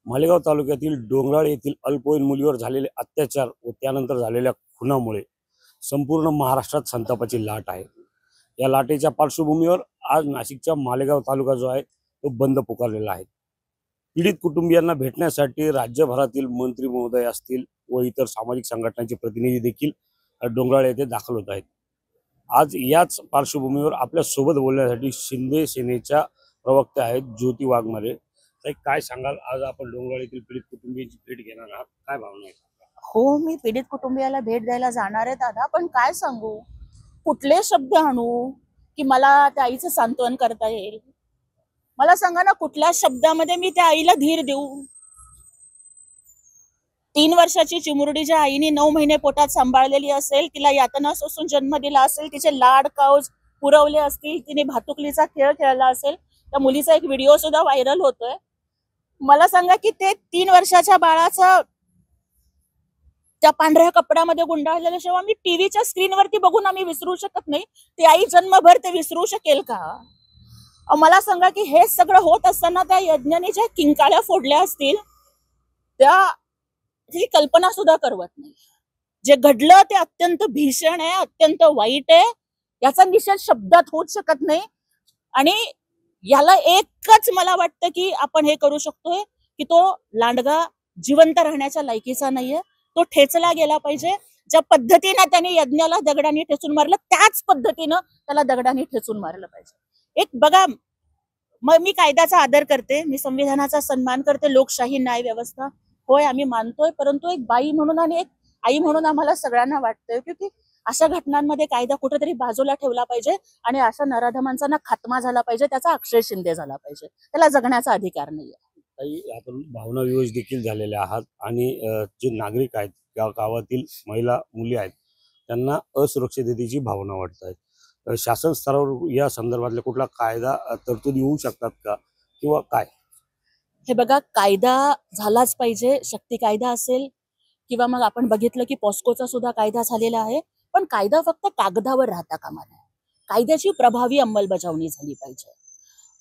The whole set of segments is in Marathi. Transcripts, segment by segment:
मालेगाव तालुक्यातील डोंगराळ येथील अल्पवयीन मुलीवर झालेले अत्याचार व त्यानंतर झालेल्या खुनामुळे संपूर्ण महाराष्ट्रात संतापाची लाट आहे। या लाटेच्या पार्श्वभूमीवर आज नाशिकचा मालेगाव तालुका जो आहे तो बंद पुकारलेला आहे। पीडित कुटुंबियांना भेटण्यासाठी राज्यभरातील मंत्री महोदय असतील व इतर सामाजिक संघटनांचे प्रतिनिधी देखील डोंगराळ येथे दाखल होत आहेत। आज याच पार्श्वभूमीवर आपल्या सोबत बोलण्यासाठी शिंदे सेनेच्या प्रवक्त्या आहेत ज्योती वाघमारे। काय सांगाल, आज आपण डोंगराळ येथील पीडित कुटुंबियांची भेट घेणार आहात, काय भावना आहे? हो, मी पीडित कुटुंबियाला भेट द्यायला जाणार आहे दादा, पण काय सांगू, कुठले शब्द आणू की मला त्या आईचं सांत्वन करता येईल? मला सांगा ना, कुठल्या शब्दामध्ये मी त्या आईला धीर देऊ? 3 वर्षाची चिमुरडी ज्या आईने 9 महिने पोटात सांभाळलेली असेल, तिला यातना सोसून जन्म दिला असेल, तिचे लाड काऊज पुरवले असतील, तिने भातुकलीचा खेळ खेळला असेल, त्या मुलीचा एक व्हिडिओ सुद्धा व्हायरल होतोय। मला सांगा की ते 3 वर्षाच्या बाळाचं त्या पांढऱ्या कपड्यामध्ये गुंडाळलेलं जेव्हा मी टीव्हीच्या स्क्रीनवरती बघून आम्ही विसरू शकत नाही, ती आई जन्मभर ते विसरू शकेल का? मला सांगा की हे सगळं होत असताना त्या यज्ञाने ज्या किंकाळ्या फोडल्या असतील ती कल्पना सुद्धा करवत नाही। जे घडलं ते अत्यंत भीषण आहे, अत्यंत वाईट आहे, याचा निषेध शब्दात होऊच शकत नाही। आणि याला एकच मला वाटतं की आपण हे करू शकतोय की तो लांडगा जिवंत राहण्याच्या लायकीचा नाहीये, तो ठेचला गेला पाहिजे। ज्या पद्धतीने त्याने यज्ञाला दगडाने ठेचून मारलं त्याच पद्धतीनं त्याला दगडाने ठेचून मारलं पाहिजे। एक बघा, मग मी कायद्याचा आदर करते, मी संविधानाचा सन्मान करते, लोकशाही न्याय व्यवस्था होय आम्ही मानतोय, परंतु एक बाई म्हणून आणि एक आई म्हणून आम्हाला सगळ्यांना वाटतंय की अशा घटनांमध्ये कायदा कुठेतरी बाजूला ठेवला पाहिजे आणि अशा नराधमांचा ना खात्मा झाला पाहिजे, त्याचा अक्षय शिंदे झाला पाहिजे, त्याला जगण्याचा अधिकार नाहीये। आपण भावना विवश देखील झालेले आहात आणि जे नागरिक आहेत त्या गावातील महिला मुली आहेत त्यांना असुरक्षिततेची भावना वाटत आहे। शासन स्तरावर या संदर्भातले कुठला कायदा तरतुदी होऊ शकतात का किंवा काय? हे बघा, कायदा झालाच पाहिजे, शक्ती कायदा असेल किंवा मग आपण बघितलं की पॉस्कोचा सुद्धा कायदा झालेला आहे, पण कायदा फक्त कागदावर राहता कामा नये। कायद्याची प्रभावी अंमलबजावणी झाली पाहिजे,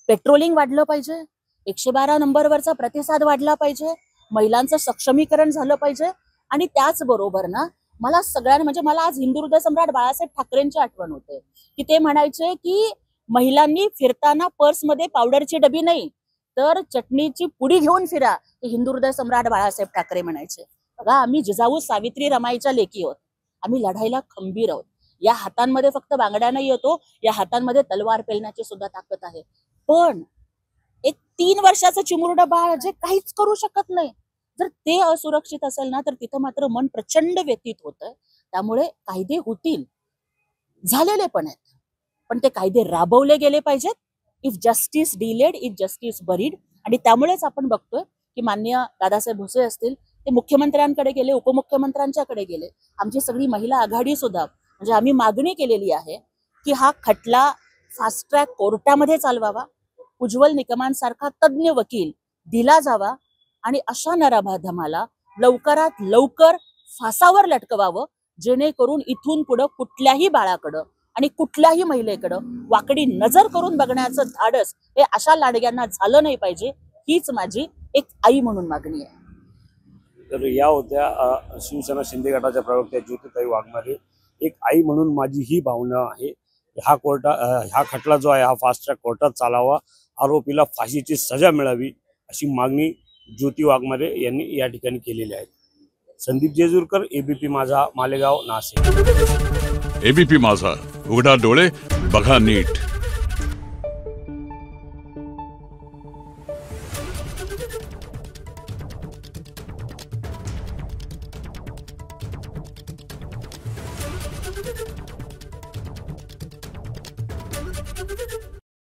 पेट्रोलिंग वाढलं पाहिजे, 112 नंबरवरचा प्रतिसाद वाढला पाहिजे, महिलांचं सक्षमीकरण झालं पाहिजे। आणि त्याचबरोबर ना, मला सगळ्यांना म्हणजे मला आज हिंदू हृदय सम्राट बाळासाहेब ठाकरेंची आठवण होते की ते म्हणायचे की महिलांनी फिरताना पर्समध्ये पावडरची डबी नाही तर चटणीची पुडी घेऊन फिरा, हे हिंदू हृदय सम्राट बाळासाहेब ठाकरे म्हणायचे। बघा, आम्ही जिजाऊ सावित्री रमाईच्या लेकी आहोत, आम्ही लढाईला खंबीर आहोत। या हातांमध्ये फक्त बांगड्या नाही येतो, या हातांमध्ये तलवार पेलण्याची सुद्धा ताकद आहे। पण एक 3 वर्षाचं चिमुरडं बाळ जे काहीच करू शकत नाही, जर ते असुरक्षित असेल ना तर तिथं मात्र मन प्रचंड व्यथित होतंय। त्यामुळे कायदे होतील, झालेले पण आहेत, पण ते कायदे राबवले गेले पाहिजेत। If justice delayed if justice buried. आणि त्यामुळेच आपण बघतोय की माननीय दादासाहेब भुसे असतील ते मुख्यमंत्र्यांकडे गेले, उपमुख्यमंत्र्यांच्याकडे गेले, आमची सगळी महिला आघाडी सुद्धा, म्हणजे आम्ही मागणी केलेली आहे की हा खटला फास्ट ट्रॅक कोर्टामध्ये चालवावा, उज्ज्वल निकमांसारखा तज्ञ वकील दिला जावा आणि अशा नराधमाला लवकरात लवकर फासावर लटकवावं, जेणेकरून इथून पुढे कुठल्याही बाळाकडं आणि कुठल्याही महिलेकडं वाकडी नजर करून बघण्याचं धाडस हे अशा लाडग्यांना झालं नाही पाहिजे, हीच माझी एक आई म्हणून मागणी आहे। तर या होत्या शिवसेना शिंदे गटाच्या प्रवक्त्या ज्योतिताई वाघमारे। एक आई म्हणून माझी ही भावना आहे, हा खटला जो आहे हा फास्ट ट्रॅक कोर्टात चालावा, आरोपीला फाशीची सजा मिळावी अशी मागणी ज्योती वाघमारे यांनी या ठिकाणी केलेली आहे। संदीप जेजूरकर, एबीपी माझा, मालेगाव, नाशिक। एबीपी माझा, उघडा डोळे बघा नीट। Thank you.